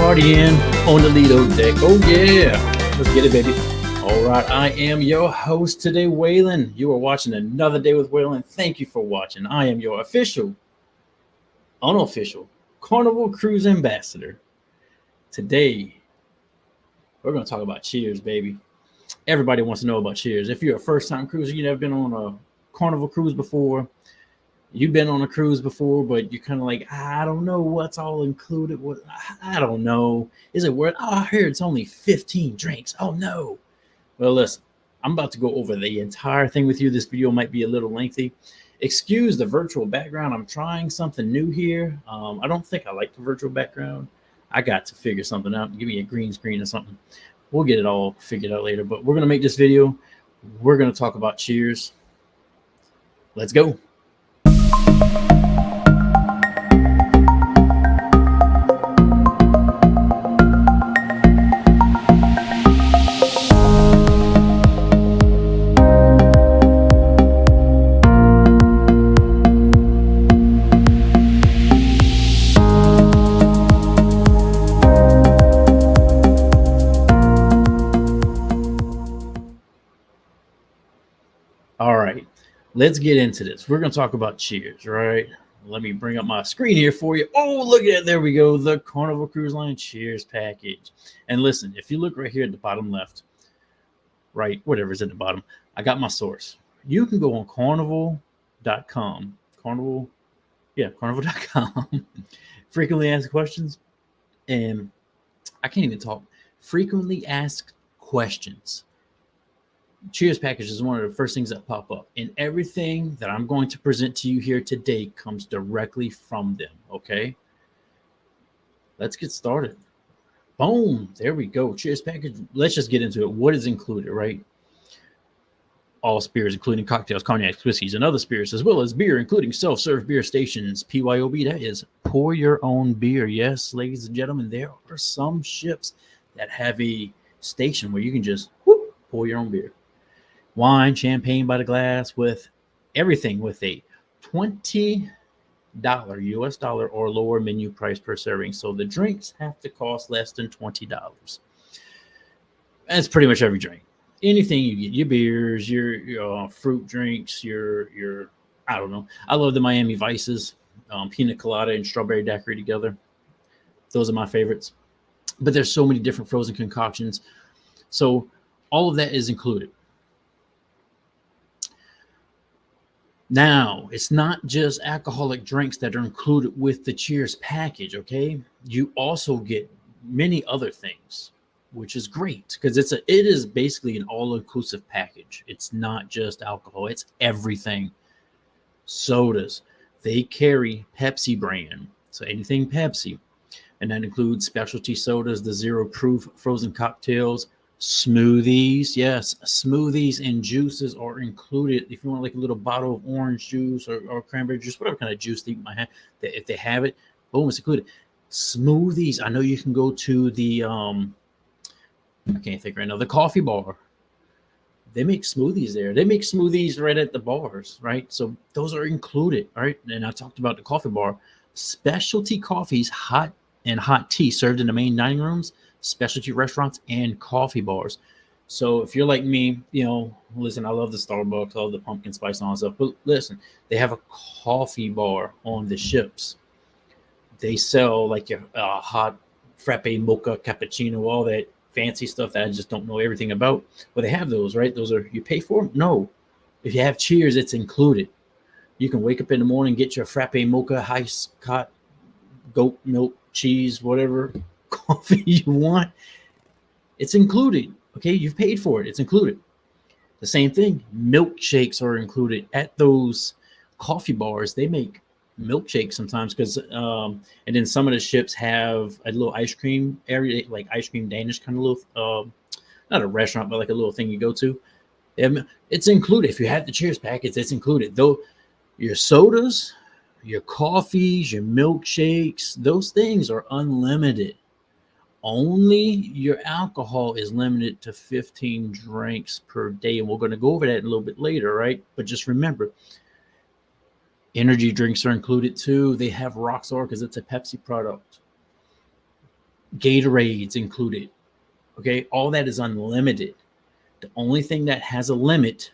partying on the Lido deck. Oh yeah, let's get it, baby. All right, I am your host today, Waylon. You are watching Another Day with Waylon. Thank you for watching. I am your official, unofficial Carnival Cruise ambassador. Today, we're going to talk about Cheers, baby. Everybody wants to know about Cheers. If you're a first-time cruiser, you've never been on a Carnival cruise before, you've been on a cruise before, but you're kind of like, I don't know what's all included. What I don't know. Is it worth? Oh, I heard it's only 15 drinks. Oh no. Well, listen, I'm about to go over the entire thing with you. This video might be a little lengthy. Excuse the virtual background. I'm trying something new here. I don't think I like the virtual background. I got to figure something out. Give me a green screen or something. We'll get it all figured out later. But we're going to make this video. We're going to talk about Cheers. Let's go. All right, let's get into this. We're going to talk about Cheers, right? Let me bring up my screen here for you. Oh, look at it. There we go. The Carnival Cruise Line Cheers package. And listen, if you look right here at the bottom left, right, whatever's at the bottom, I got my source. You can go on carnival.com. Carnival.com. Frequently asked questions. And I can't even talk. Frequently asked questions. Cheers package is one of the first things that pop up, and everything that I'm going to present to you here today comes directly from them. Okay, let's get started. Boom, there we go. Cheers package. Let's just get into it. What is included, right? All spirits, including cocktails, cognacs, whiskeys, and other spirits, as well as beer, including self-serve beer stations. PYOB, that is pour your own beer. Yes, ladies and gentlemen, there are some ships that have a station where you can just pour your own beer. Wine, champagne by the glass, with everything with a $20 US dollar or lower menu price per serving. So the drinks have to cost less than $20. That's pretty much every drink. Anything you get, your beers, your fruit drinks, your I don't know. I love the Miami Vices, pina colada and strawberry daiquiri together. Those are my favorites. But there's so many different frozen concoctions. So all of that is included. Now, it's not just alcoholic drinks that are included with the Cheers package, okay? You also get many other things, which is great because it is basically an all-inclusive package. It's not just alcohol, it's everything. Sodas, they carry Pepsi brand, so anything Pepsi. And that includes specialty sodas, the zero-proof frozen cocktails, smoothies. Yes, smoothies and juices are included. If you want like a little bottle of orange juice or cranberry juice, whatever kind of juice they might have, if they have it, boom, it's included. Smoothies, I know you can go to the I can't think right now, the coffee bar. They make smoothies there. They make smoothies right at the bars, right? So those are included, right? And I talked about the coffee bar. Specialty coffees, hot tea served in the main dining rooms, specialty restaurants, and coffee bars. So if you're like me, listen, I love the Starbucks, I love the pumpkin spice and all that stuff. But listen, they have a coffee bar on the ships. They sell like your hot frappe, mocha, cappuccino, all that fancy stuff that I just don't know everything about. But they have those, right? Those are, you pay for them? No. If you have Cheers, it's included. You can wake up in the morning, get your frappe, mocha, hot goat milk, cheese, whatever coffee you want. It's included. Okay, you've paid for it. It's included. The same thing. Milkshakes are included at those coffee bars. They make milkshakes sometimes because, and then some of the ships have a little ice cream area, like ice cream Danish kind of little, not a restaurant, but like a little thing you go to. It's included. If you have the Cheers package, it's included. Though your sodas, your coffees, your milkshakes, those things are unlimited. Only your alcohol is limited to 15 drinks per day. And we're going to go over that a little bit later, right? But just remember, energy drinks are included too. They have Rockstar because it's a Pepsi product. Gatorades included. Okay, all that is unlimited. The only thing that has a limit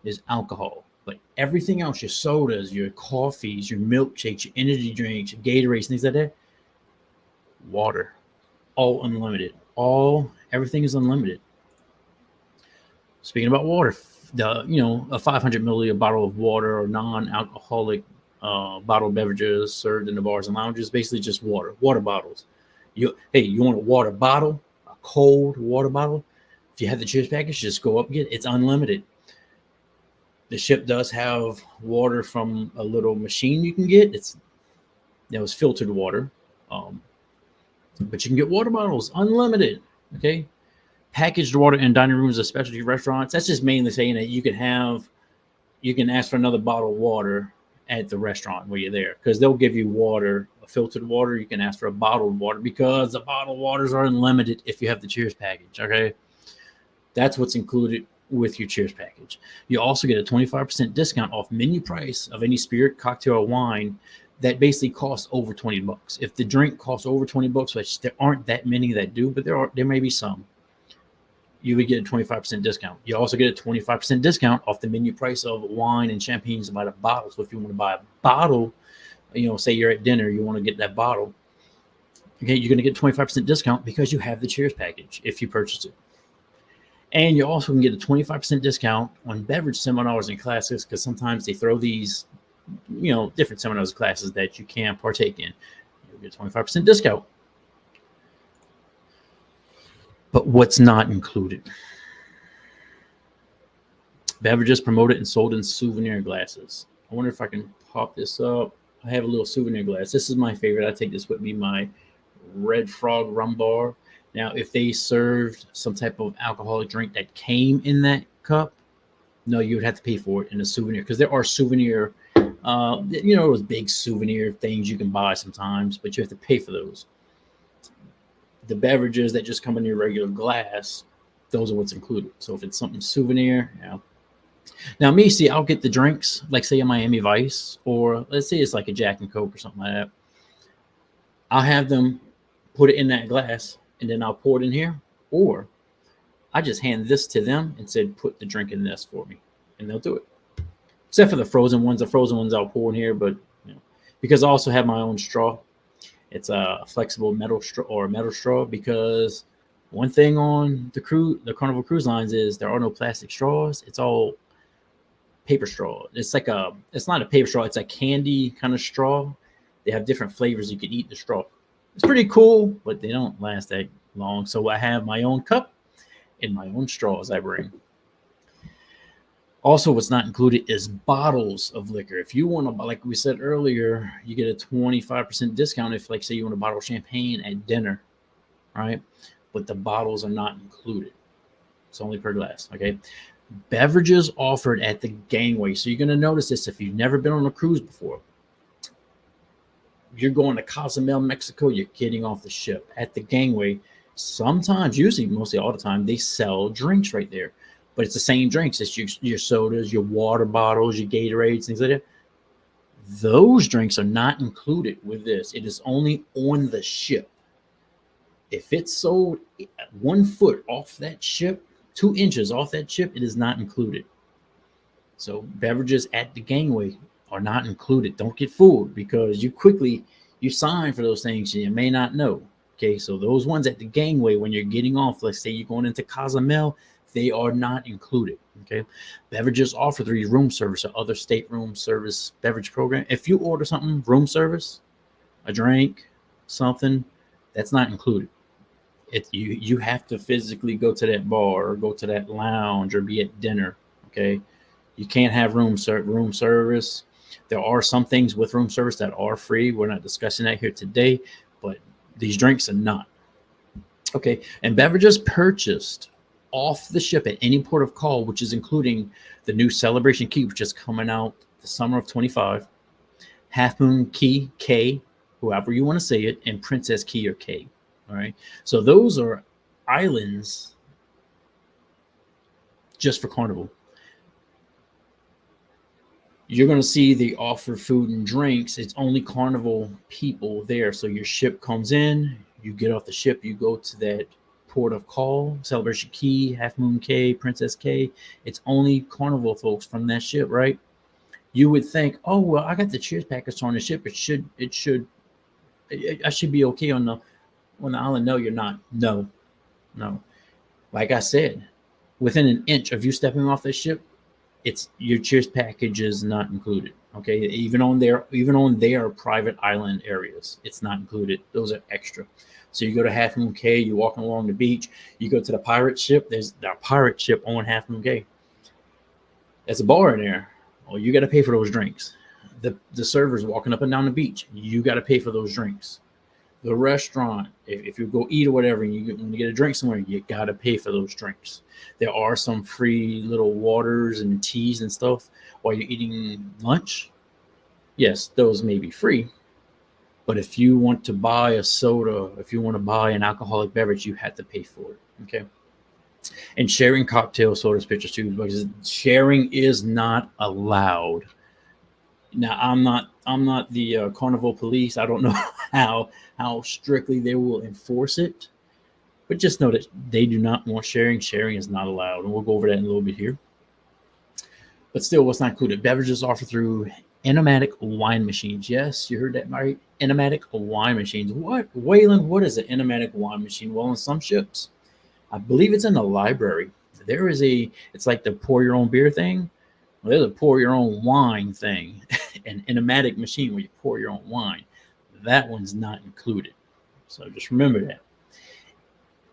is alcohol. But everything else, your sodas, your coffees, your milkshakes, your energy drinks, your Gatorades, things like that, water, all unlimited. Everything is unlimited. Speaking about water, a 500 milliliter bottle of water or non-alcoholic bottled beverages served in the bars and lounges, basically just water bottles. You want a water bottle, a cold water bottle? If you have the Cheers package, just go up and get it. It's unlimited. The ship does have water from a little machine you can get. It's filtered water, but you can get water bottles unlimited. Okay, packaged water in dining rooms of specialty restaurants. That's just mainly saying that you can ask for another bottle of water at the restaurant where you're there, because they'll give you water, filtered water. You can ask for a bottled water because the bottled waters are unlimited if you have the Cheers package. Okay, that's what's included with your Cheers package. You also get a 25% discount off menu price of any spirit, cocktail, or wine that basically costs over $20. If the drink costs over $20, which there aren't that many that do, but there may be some, you would get a 25% discount. You also get a 25% discount off the menu price of wine and champagnes by the bottle. So if you want to buy a bottle, say you're at dinner, you want to get that bottle, okay, you're going to get 25% discount because you have the Cheers package if you purchase it. And you also can get a 25% discount on beverage seminars and classes, because sometimes they throw these, different seminars and classes that you can partake in. You'll get a 25% discount. But what's not included? Beverages promoted and sold in souvenir glasses. I wonder if I can pop this up. I have a little souvenir glass. This is my favorite. I take this with me, my Red Frog rum bar. Now, if they served some type of alcoholic drink that came in that cup, no, you would have to pay for it in a souvenir, because there are souvenir, those big souvenir things you can buy sometimes, but you have to pay for those. The beverages that just come in your regular glass, those are what's included. So if it's something souvenir, Now, I'll get the drinks, like say a Miami Vice, or let's say it's like a Jack and Coke or something like that. I'll have them put it in that glass, and then I'll pour it in here, or I just hand this to them and said, put the drink in this for me, and they'll do it. Except for the frozen ones. The frozen ones I'll pour in here, but because I also have my own straw. It's a flexible metal straw, because one thing on the Carnival Cruise lines is there are no plastic straws. It's all paper straw. It's not a paper straw. It's a candy kind of straw. They have different flavors. You can eat the straw. It's pretty cool, but they don't last that long. So I have my own cup and my own straws I bring. Also, what's not included is bottles of liquor. If you want to, like we said earlier, you get a 25% discount if, like, say you want a bottle of champagne at dinner, right? But the bottles are not included. It's only per glass, okay? Beverages offered at the gangway. So you're going to notice this if you've never been on a cruise before. You're going to Cozumel, Mexico, you're getting off the ship. At the gangway, sometimes, usually mostly all the time, they sell drinks right there. But it's the same drinks. It's your sodas, your water bottles, your Gatorades, things like that. Those drinks are not included with this. It is only on the ship. If it's sold 1 foot off that ship, 2 inches off that ship, it is not included. So beverages at the gangway are not included. Don't get fooled, because you sign for those things and you may not know. Okay, so those ones at the gangway, when you're getting off, let's say you're going into Cozumel, they are not included. Okay, beverages offered through your room service or other stateroom service beverage program. If you order something, room service, a drink, something, that's not included. You have to physically go to that bar or go to that lounge or be at dinner. Okay, you can't have room service. There are some things with room service that are free. We're not discussing that here today, but these drinks are not. Okay, and beverages purchased off the ship at any port of call, which is including the new Celebration Key, which is coming out the summer of 25, Half Moon Key, K, however you want to say it, and Princess Key or K. All right, so those are islands just for Carnival. You're going to see they offer food and drinks. It's only Carnival people there. So your ship comes in, You get off the ship, you go to that port of call, Celebration Key, Half Moon Cay, Princess Cay. It's only Carnival folks from that ship, right? You would think, oh well, I got the Cheers package on the ship. I should be okay on the island. No, you're not. No, no. Like I said, within an inch of you stepping off the ship, it's your Cheers package is not included. Okay, even on their private island areas, it's not included. Those are extra. So you go to Half Moon Cay, you're walking along the beach, you go to the pirate ship. There's the pirate ship on Half Moon Cay. There's a bar in there. Well, you got to pay for those drinks. The servers walking up and down the beach, you got to pay for those drinks. The restaurant, if you go eat or whatever, when you get a drink somewhere, you got to pay for those drinks. There are some free little waters and teas and stuff while you're eating lunch. Yes, those may be free. But if you want to buy a soda, if you want to buy an alcoholic beverage, you have to pay for it. Okay. And sharing cocktail sodas, pictures too, because sharing is not allowed. Now, I'm not the Carnival police. I don't know how strictly they will enforce it, but just know that they do not want sharing. Sharing is not allowed, and we'll go over that in a little bit here. But still, what's not included? Beverages offered through enigmatic wine machines. Yes, you heard that right. Enigmatic wine machines. What, Waylon? What is an enigmatic wine machine? Well, on some ships, I believe it's in the library. There is it's like the pour your own beer thing. Well, there's a pour your own wine thing, an enigmatic machine where you pour your own wine. That one's not included. So just remember that.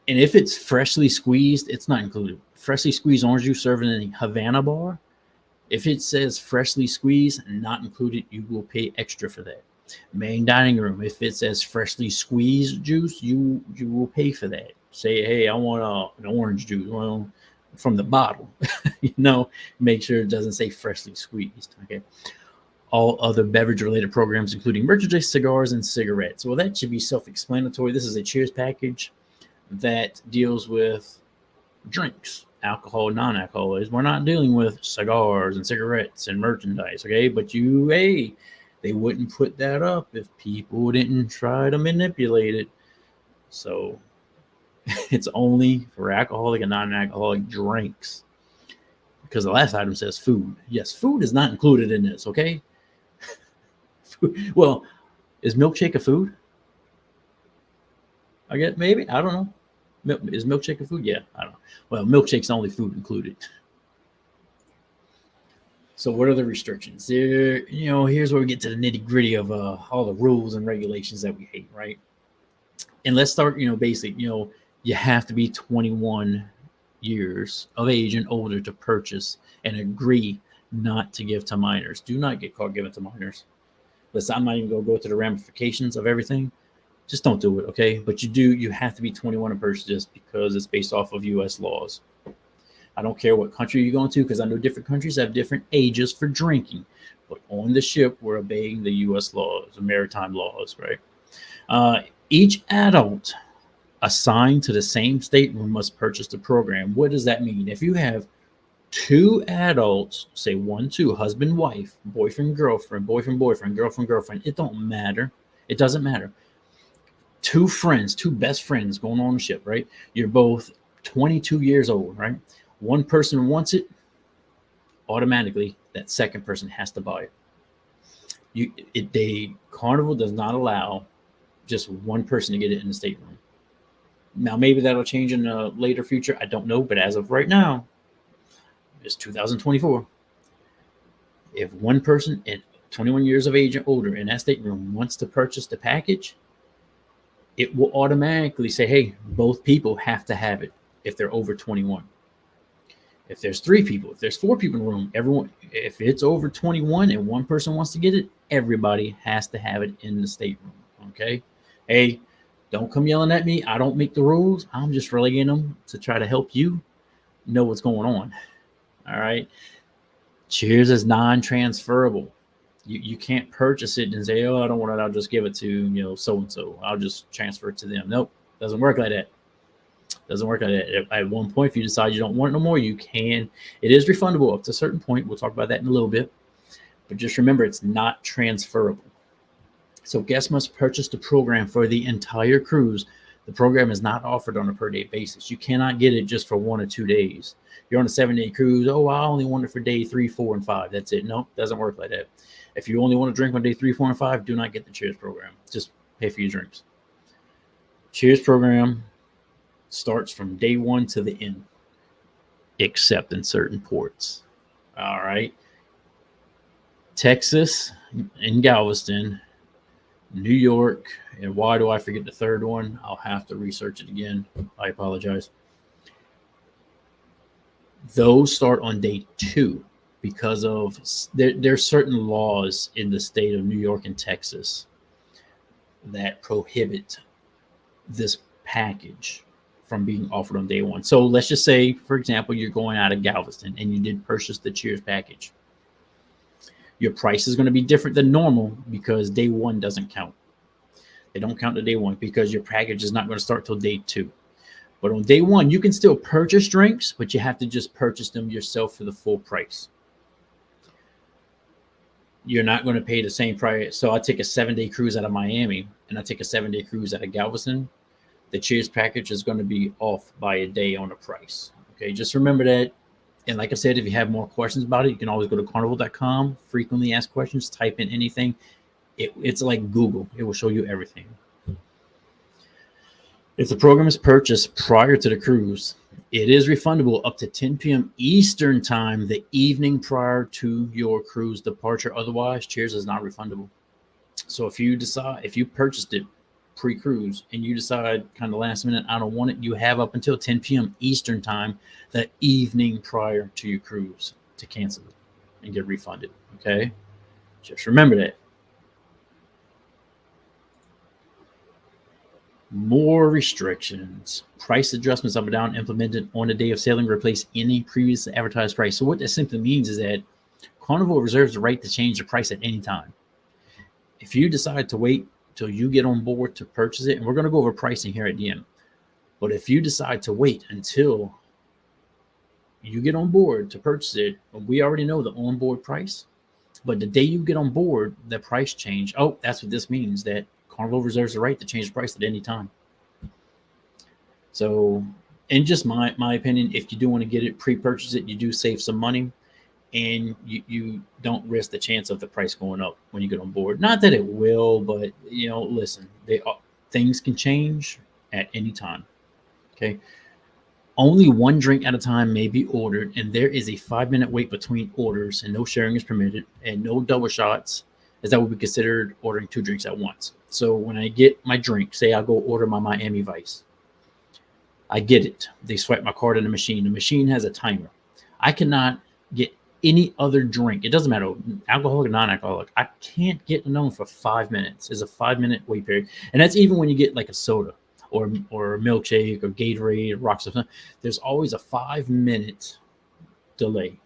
And if it's freshly squeezed, it's not included. Freshly squeezed orange juice served in a Havana bar. If it says freshly squeezed, not included, you will pay extra for that. Main dining room, if it says freshly squeezed juice, you will pay for that. Say, hey, I want an orange juice. Well, from the bottle, make sure it doesn't say freshly squeezed. Okay. All other beverage related programs, including merchandise, cigars, and cigarettes. Well, that should be self-explanatory. This is a Cheers package that deals with drinks, alcohol, non-alcohol. We're not dealing with cigars and cigarettes and merchandise. Okay. But they wouldn't put that up if people didn't try to manipulate it. So it's only for alcoholic and non-alcoholic drinks, because the last item says food. Yes, food is not included in this, okay? Well, is milkshake a food? I guess maybe. I don't know. Is milkshake a food? Yeah, I don't know. Well, milkshake's the only food included. So what are the restrictions? Here's where we get to the nitty-gritty of all the rules and regulations that we hate, right? And let's start, basic, you have to be 21 years of age and older to purchase and agree not to give to minors. Do not get caught giving to minors. Listen, I'm not even going to go through the ramifications of everything. Just don't do it, okay? But you have to be 21 to purchase this because it's based off of U.S. laws. I don't care what country you're going to, because I know different countries have different ages for drinking. But on the ship, we're obeying the U.S. laws, the maritime laws, right? Each adult assigned to the same stateroom must purchase the program. What does that mean? If you have two adults, say 1, 2, husband, wife, boyfriend, girlfriend, boyfriend, girlfriend, it don't matter. It doesn't matter. Two friends, two best friends going on the ship, right? You're both 22 years old, right? One person wants it, automatically that second person has to buy it. Carnival does not allow just one person to get it in the stateroom. Now, maybe that'll change in a later future. I don't know. But as of right now, it's 2024. If one person at 21 years of age and older in that stateroom wants to purchase the package, it will automatically say, hey, both people have to have it if they're over 21. If there's 3 people, if there's 4 people in the room, everyone, if it's over 21 and one person wants to get it, everybody has to have it in the stateroom. Okay. Hey, don't come yelling at me. I don't make the rules. I'm just relaying them to try to help you know what's going on. All right. Cheers is non-transferable. You can't purchase it and say, oh, I don't want it. I'll just give it to, so-and-so. I'll just transfer it to them. Nope. Doesn't work like that. Doesn't work like that. At one point, if you decide you don't want it no more, you can. It is refundable up to a certain point. We'll talk about that in a little bit. But just remember, it's not transferable. So guests must purchase the program for the entire cruise The program is not offered on a per day basis. You cannot get it just for 1 or 2 days. You're on a 7-day cruise. Oh, I only want it for day 3, 4, and 5. That's it. No, doesn't work like that. If you only want to drink on day 3, 4, and 5, do not get the Cheers program. Just pay for your drinks. Cheers program starts from day 1 to the end, except in certain ports. All right. Texas and Galveston, New York, and why do I forget the third one? I'll have to research it again. I apologize. Those start on day 2 because of there's certain laws in the state of New York and Texas that prohibit this package from being offered on day 1. So let's just say, for example, you're going out of Galveston and you did purchase the Cheers package. Your price is going to be different than normal because day 1 doesn't count. They don't count the day 1 because your package is not going to start till day 2. But on day 1, you can still purchase drinks, but you have to just purchase them yourself for the full price. You're not going to pay the same price. So I take a 7-day cruise out of Miami and I take a 7-day cruise out of Galveston. The Cheers package is going to be off by a day on the price. Okay, just remember that. And like I said, if you have more questions about it, you can always go to carnival.com, frequently asked questions, type in anything. It's like Google. It will show you everything. If the program is purchased prior to the cruise, it is refundable up to 10 p.m. Eastern time the evening prior to your cruise departure. Otherwise, Cheers is not refundable. So if you purchased it pre-cruise and you decide kind of last minute, I don't want it, you have up until 10 p.m. Eastern time the evening prior to your cruise to cancel it and get refunded. Okay? Just remember that. More restrictions. Price adjustments up and down implemented on the day of sailing replace any previously advertised price. So what that simply means is that Carnival reserves the right to change the price at any time. If you decide to wait till you get on board to purchase it, and we're going to go over pricing here at the end, but if you decide to wait until you get on board to purchase it, we already know the onboard price, but the day you get on board, the price change. Oh, that's what this means, that Carnival reserves the right to change the price at any time. So, in just my opinion, if you do want to get it, pre-purchase it, you do save some money, and you don't risk the chance of the price going up when you get on board. Not that it will, but listen, things can change at any time. Okay. Only 1 drink at a time may be ordered, and there is a 5-minute wait between orders, and no sharing is permitted, and no double shots, as that would be considered ordering 2 drinks at once. So when I get my drink, say I go order my Miami Vice, I get it. They swipe my card in the machine. The machine has a timer. I cannot get any other drink. It doesn't matter, alcoholic or non-alcoholic. I can't get another for 5 minutes. There's a 5-minute wait period, and that's even when you get like a soda or a milkshake or Gatorade or rocks or something. There's always a 5-minute delay.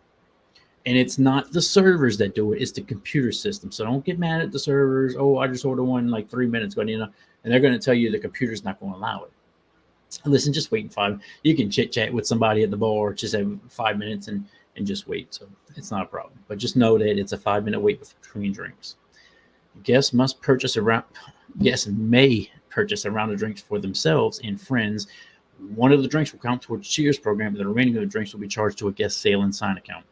And it's not the servers that do it, it's the computer system. So don't get mad at the servers. Oh, I just ordered one like 3 minutes ago, and they're going to tell you the computer's not going to allow it. Listen, just wait 5. You can chit chat with somebody at the bar, just have 5 minutes and just wait. So it's not a problem. But just know that it's a 5-minute wait between drinks. Guests may purchase a round of drinks for themselves and friends. One of the drinks will count towards Cheers program, and the remaining of the drinks will be charged to a guest sale and sign account.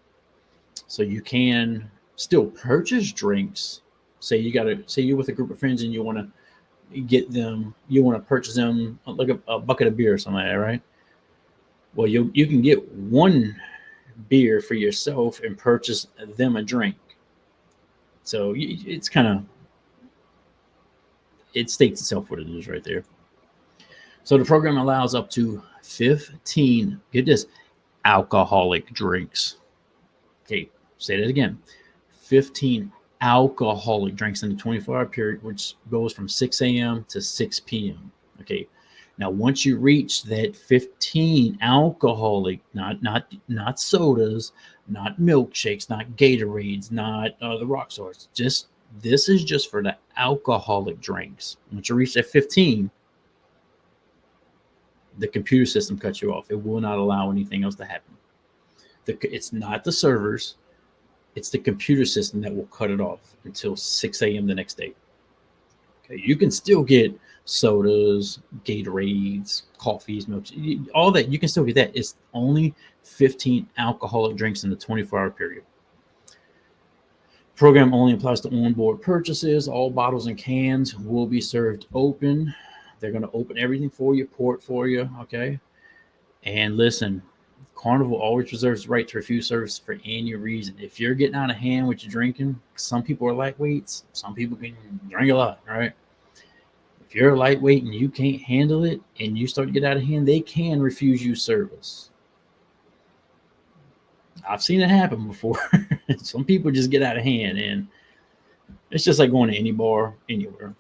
So you can still purchase drinks. Say you're with a group of friends and you want to purchase them like a bucket of beer or something like that, right? Well, you can get 1 beer for yourself and purchase them a drink. So it states itself what it is right there. So the program allows up to 15, get this, alcoholic drinks. Okay, say that again. 15 alcoholic drinks in the 24-hour period, which goes from 6 a.m. to 6 p.m. Okay, now once you reach that 15 alcoholic, not sodas, not milkshakes, not Gatorades, not the rock stars, this is just for the alcoholic drinks. Once you reach that 15, the computer system cuts you off. It will not allow anything else to happen. It's not the servers, it's the computer system that will cut it off until 6 a.m. the next day. Okay, you can still get sodas, Gatorades, coffees, milk, all that. You can still get that. It's only 15 alcoholic drinks in the 24-hour period. Program only applies to onboard purchases. All bottles and cans will be served open. They're going to open everything for you, pour it for you. Okay. And listen, Carnival always reserves the right to refuse service for any reason. If you're getting out of hand with your drinking, some people are lightweights, some people can drink a lot, right? If you're a lightweight and you can't handle it and you start to get out of hand, they can refuse you service. I've seen it happen before. Some people just get out of hand, and it's just like going to any bar anywhere.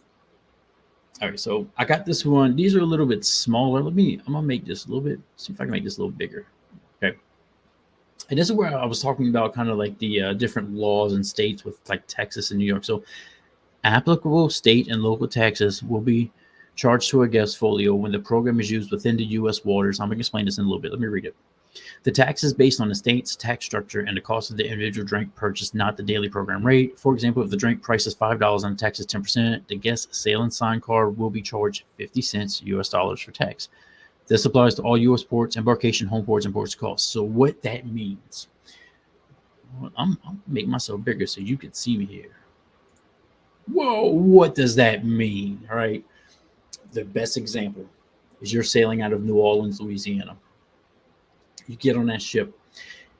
All right, so I got this one. These are a little bit smaller. I'm gonna make this a little bit, see if I can make this a little bigger. Okay. And this is where I was talking about kind of like the different laws in states with like Texas and New York. So applicable state and local taxes will be charged to a guest folio when the program is used within the U.S. waters. I'm going to explain this in a little bit. Let me read it. The tax is based on the state's tax structure and the cost of the individual drink purchased, not the daily program rate. For example, if the drink price is $5 and the tax is 10%, the guest sailing sign card will be charged 50 cents US dollars for tax. This applies to all U.S. ports, embarkation, home ports, and ports costs. So what that means, I'm making myself bigger so you can see me here. Whoa, what does that mean? All right. The best example is you're sailing out of New Orleans, Louisiana. You get on that ship.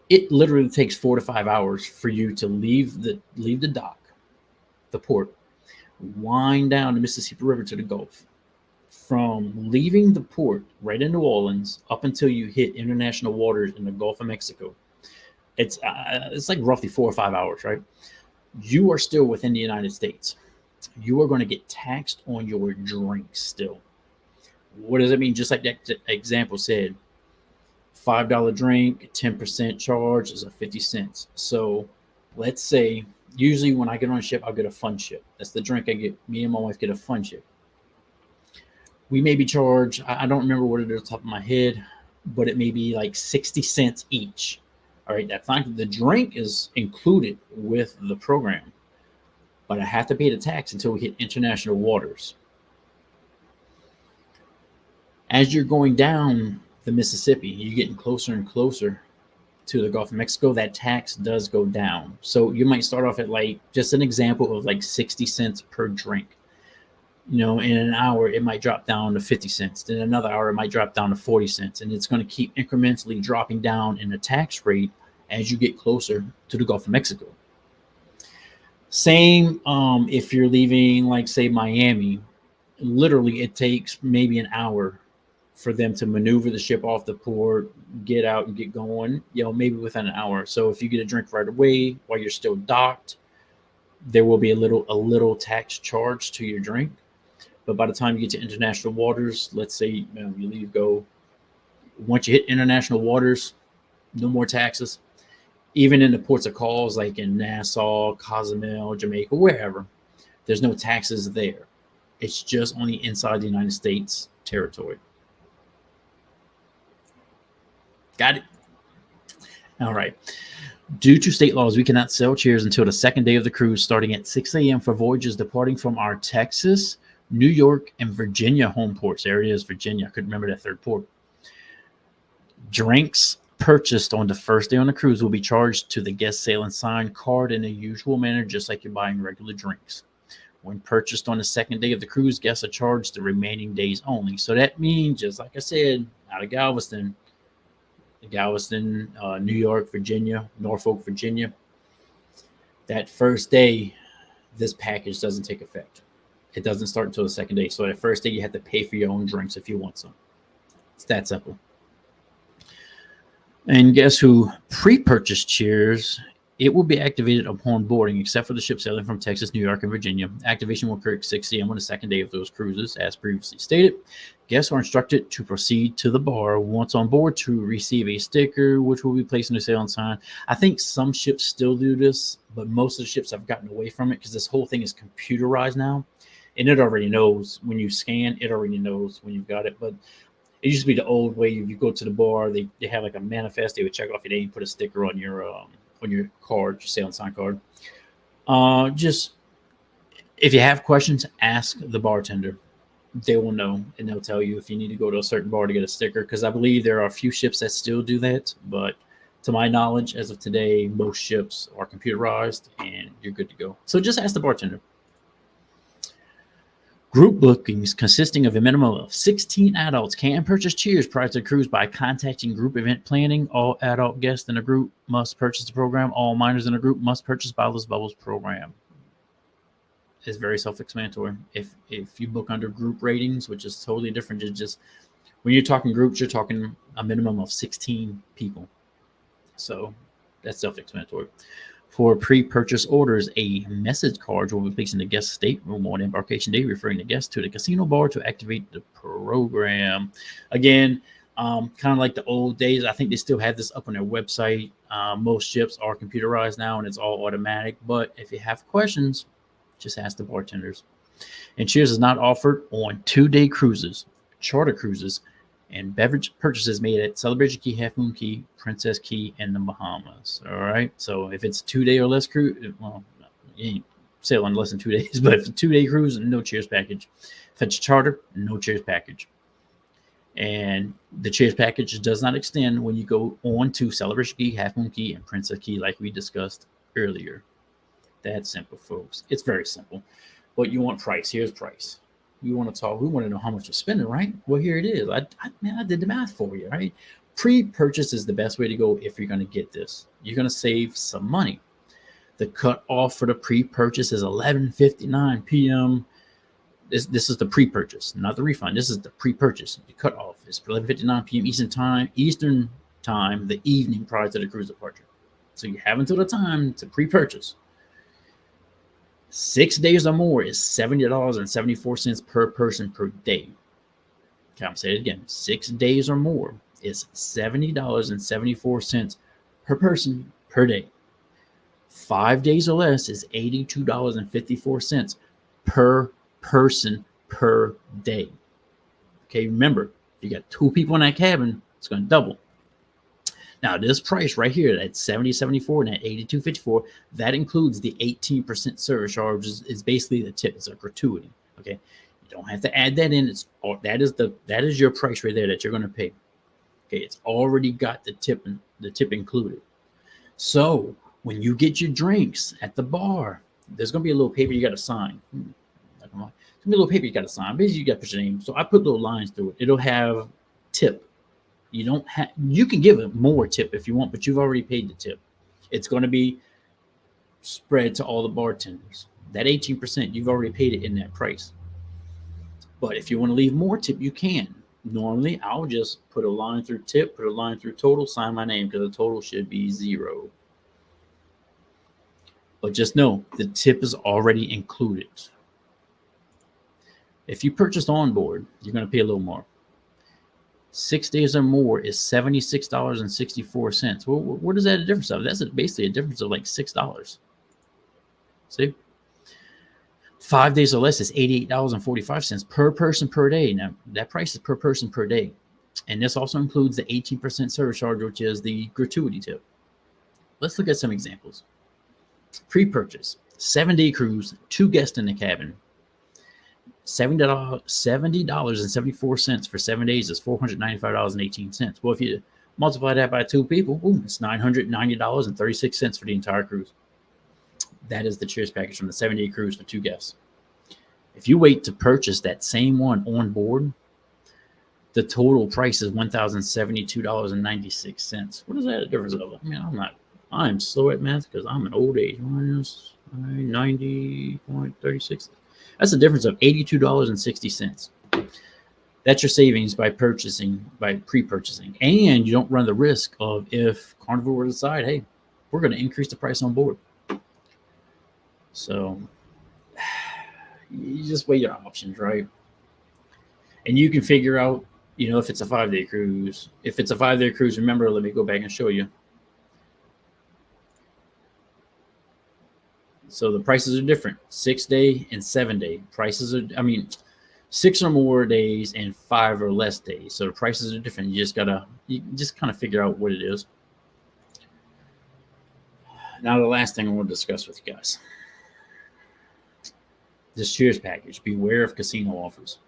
It literally takes 4 to 5 hours for you to leave the dock, the port, wind down the Mississippi River to the Gulf. From leaving the port right in New Orleans up until you hit international waters in the Gulf of Mexico, it's like roughly 4 or 5 hours, right? You are still within the United States. You are going to get taxed on your drinks still. What does it mean? Just like that example said, $5 drink, 10% charge is a 50 cents. So let's say, usually when I get on a ship, I'll get a fun ship. That's the drink I get. Me and my wife get a fun ship. We may be charged, I don't remember what it is off the top of my head, but it may be like 60 cents each. All right, that's not, the drink is included with the program, but I have to pay the tax until we hit international waters. As you're going down the Mississippi, you're getting closer and closer to the Gulf of Mexico, that tax does go down. So you might start off at like, just an example of like 60 cents per drink. You know, in an hour, it might drop down to 50 cents. Then another hour, it might drop down to 40 cents. And it's going to keep incrementally dropping down in the tax rate as you get closer to the Gulf of Mexico. Same if you're leaving, like, say, Miami. Literally, it takes maybe an hour for them to maneuver the ship off the port, get out and get going, you know, maybe within an hour. So if you get a drink right away while you're still docked, there will be a little tax charge to your drink. But by the time you get to international waters, let's say you leave, go. Once you hit international waters, no more taxes. Even in the ports of calls, like in Nassau, Cozumel, Jamaica, wherever, there's no taxes there. It's just only inside the United States territory. Got it? All right. Due to state laws, we cannot sell cheers until the second day of the cruise, starting at 6 a.m. for voyages departing from our Texas, New York, and Virginia home ports. There it is, Virginia. I couldn't remember that third port. Drinks purchased on the first day on the cruise will be charged to the guest sailing sign card in the usual manner, just like you're buying regular drinks. When purchased on the second day of the cruise, guests are charged the remaining days only. So that means, just like I said, out of Galveston, New York, Virginia, Norfolk, Virginia, that first day, this package doesn't take effect. It doesn't start until the second day. So that first day, you have to pay for your own drinks if you want some. It's that simple. And guess who pre-purchased cheers? It will be activated upon boarding, except for the ship sailing from Texas, New York, and Virginia. Activation will occur at 6 a.m. on the second day of those cruises, as previously stated. Guests are instructed to proceed to the bar once on board to receive a sticker, which will be placed in the sailing sign. I think some ships still do this, but most of the ships have gotten away from it because this whole thing is computerized now. And it already knows when you scan, it already knows when you've got it. But it used to be the old way. You go to the bar, they have like a manifest. They would check off your name, put a sticker on your card, your sailing sign card. Just If you have questions, ask the bartender. They will know, and they'll tell you if you need to go to a certain bar to get a sticker, because I believe there are a few ships that still do that, but to my knowledge, as of today, most ships are computerized and you're good to go. So just ask the bartender. Group bookings consisting of a minimum of 16 adults can purchase cheers prior to the cruise by contacting group event planning. All adult guests in a group must purchase the program. All minors in a group must purchase Bottlers Bubbles program. It's very self-explanatory. If you book under group ratings, which is totally different, just when you're talking groups, you're talking a minimum of 16 people. So that's self-explanatory. For pre-purchase orders, a message card will be placed in the guest stateroom on embarkation day, referring the guests to the casino bar to activate the program. Again, kind of like the old days. I think they still have this up on their website. Most ships are computerized now, and it's all automatic. But if you have questions, just ask the bartenders. And cheers is not offered on 2-day cruises, charter cruises, and beverage purchases made at Celebration Key, Half Moon Key, Princess Key, and the Bahamas. All right. So if it's 2-day or less cruise, well, you ain't sailing less than 2 days, but if it's a 2-day cruise, no cheers package. If it's a charter, no cheers package. And the cheers package does not extend when you go on to Celebration Key, Half Moon Key, and Princess Key, like we discussed earlier. That's simple, folks. It's very simple. But you want price. Here's price. We want to know how much you're spending, right? Well, here it is. I did the math for you, right? Pre-purchase is the best way to go if you're going to get this. You're going to save some money. The cutoff for the pre-purchase is 11:59 p.m. This is the pre-purchase, not the refund. This is the pre-purchase. The cutoff is 11:59 p.m. Eastern time, the evening prior to the cruise departure. So you have until the time to pre-purchase. 6 days or more is $70.74 per person per day. Okay, I'm saying it again. 6 days or more is $70.74 per person per day. 5 days or less is $82.54 per person per day. Okay, remember, if you got 2 people in that cabin, it's going to double. Now, this price right here, that $70.74 and that $82.54, that includes the 18% service charge. Is basically the tip. It's a gratuity. Okay, you don't have to add that in. That is your price right there that you're going to pay. Okay, it's already got the tip included. So when you get your drinks at the bar, there's going to be a little paper you got to sign. There's going to be a little paper you got to sign. Basically, you got to put your name. So I put little lines through it. It'll have tip. You can give it more tip if you want, but you've already paid the tip. It's going to be spread to all the bartenders. That 18%, you've already paid it in that price. But if you want to leave more tip, you can. Normally, I'll just put a line through tip, put a line through total, sign my name, because the total should be 0. But just know the tip is already included. If you purchased on board, you're going to pay a little more. 6 days or more is $76.64. Well, what is that a difference of? That's basically a difference of like $6. See? 5 days or less is $88.45 per person per day. Now, that price is per person per day. And this also includes the 18% service charge, which is the gratuity tip. Let's look at some examples. Pre-purchase, 7-day cruise, 2 guests in the cabin. $70.74 for 7 days is $495.18. Well, if you multiply that by 2 people, it's $990.36 for the entire cruise. That is the cheers package from the 7-day cruise for 2 guests. If you wait to purchase that same one on board, the total price is $1,072.96. What is that a difference of? I mean, I'm slow at math because I'm an old age. Minus 90.36. That's a difference of $82.60. That's your savings by pre-purchasing. And you don't run the risk of if Carnival were to decide, hey, we're going to increase the price on board. So you just weigh your options, right? And you can figure out, if it's a 5-day cruise. If it's a 5-day cruise, remember, let me go back and show you. So the prices are different. 6-day and 7-day prices are, 6 or more days and 5 or less days. So the prices are different. You just kind of figure out what it is. Now the last thing I want to discuss with you guys. This Cheers package. Beware of casino offers.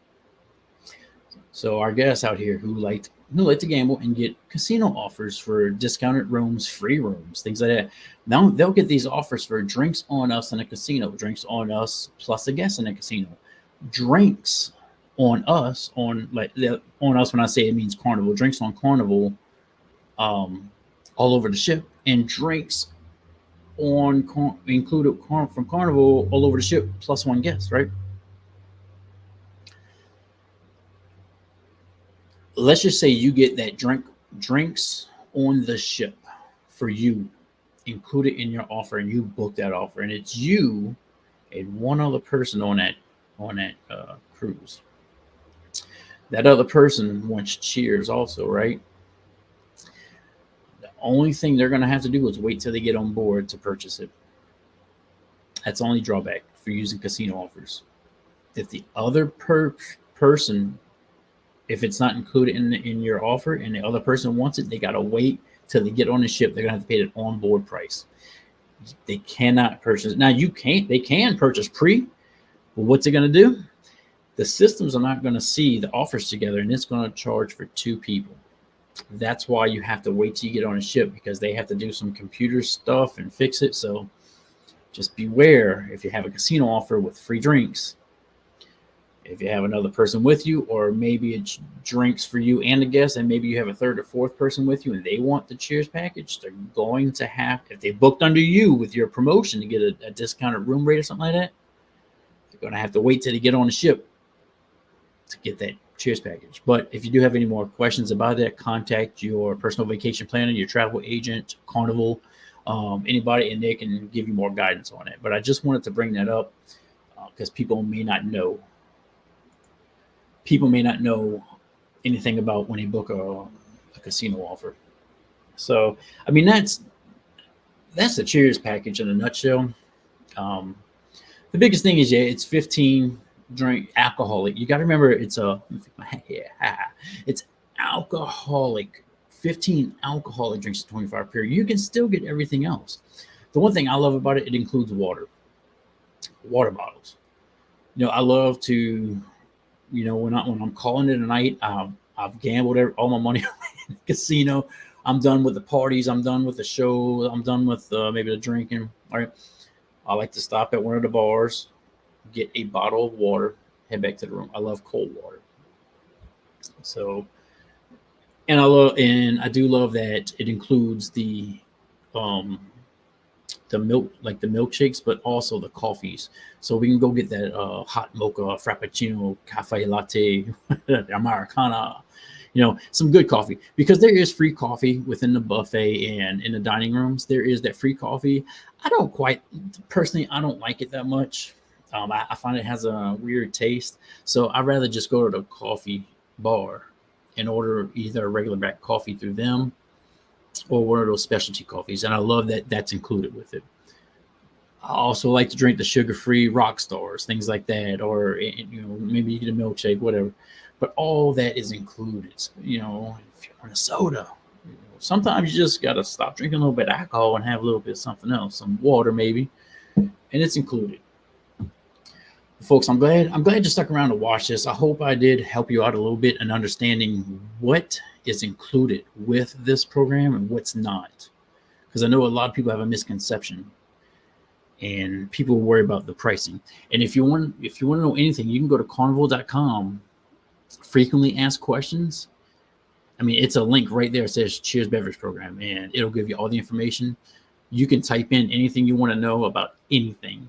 So our guests out here who like to gamble and get casino offers for discounted rooms, free rooms, things like that. Now they'll get these offers for drinks on us in a casino, drinks on us plus a guest in a casino, drinks on us on us when I say it means Carnival, drinks on Carnival, all over the ship, and drinks included from Carnival all over the ship plus one guest, right? Let's just say you get that drinks on the ship for you included in your offer, and you book that offer, and it's you and one other person on that cruise. That other person wants Cheers also, right? The only thing they're going to have to do is wait till they get on board to purchase it. That's the only drawback for using casino offers. If the other person, if it's not included in your offer and the other person wants it, they got to wait till they get on the ship. They're going to have to pay the onboard price. They cannot purchase. Now they can purchase pre, but what's it going to do? The systems are not going to see the offers together, and it's going to charge for two people. That's why you have to wait till you get on a ship, because they have to do some computer stuff and fix it. So just beware if you have a casino offer with free drinks. If you have another person with you, or maybe it's drinks for you and the guest, and maybe you have a third or fourth person with you and they want the Cheers package, they're going to have, if they booked under you with your promotion to get a discounted room rate or something like that, they're going to have to wait till they get on the ship to get that Cheers package. But if you do have any more questions about that, contact your personal vacation planner, your travel agent, Carnival, anybody, and they can give you more guidance on it. But I just wanted to bring that up because people may not know. People may not know anything about when they book a casino offer. So, I mean, that's the Cheers package in a nutshell. The biggest thing is, it's 15 drink alcoholic. You got to remember, it's alcoholic. 15 alcoholic drinks in 25 period. You can still get everything else. The one thing I love about it includes water bottles. I love to, when I'm calling it a night, I've gambled all my money in the casino. I'm done with the parties. I'm done with the show. I'm done with maybe the drinking. All right. I like to stop at one of the bars, get a bottle of water, head back to the room. I love cold water. So, and I do love that it includes the milk, like the milkshakes, but also the coffees. So we can go get that hot mocha, frappuccino, cafe latte, Americana, some good coffee, because there is free coffee within the buffet and in the dining rooms. There is that free coffee. I don't like it that much. I find it has a weird taste. So I'd rather just go to the coffee bar and order either a regular black coffee through them or one of those specialty coffees. And I love that that's included with it. I also like to drink the sugar-free rock stars, things like that, or maybe you get a milkshake, whatever. But all that is included. If you want a soda, sometimes you just gotta stop drinking a little bit of alcohol and have a little bit of something else, some water maybe, and it's included. Folks, I'm glad you stuck around to watch this. I hope I did help you out a little bit in understanding what is included with this program and what's not, because I know a lot of people have a misconception. And people worry about the pricing. And if you want to know anything, you can go to carnival.com, frequently asked questions. I mean, it's a link right there. It says Cheers Beverage Program, and it'll give you all the information. You can type in anything you want to know about anything.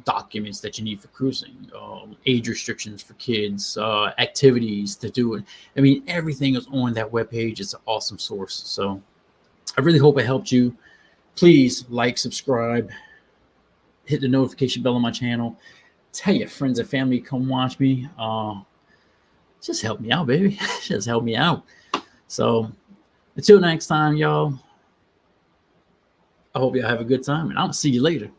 Documents that you need for cruising, age restrictions for kids, activities to do it. I mean, everything is on that webpage. It's an awesome source. So I really hope it helped you. Please like, subscribe, hit the notification bell on my channel. Tell your friends and family, come watch me. Just help me out, baby. Just help me out. So until next time, y'all, I hope y'all have a good time, and I'll see you later.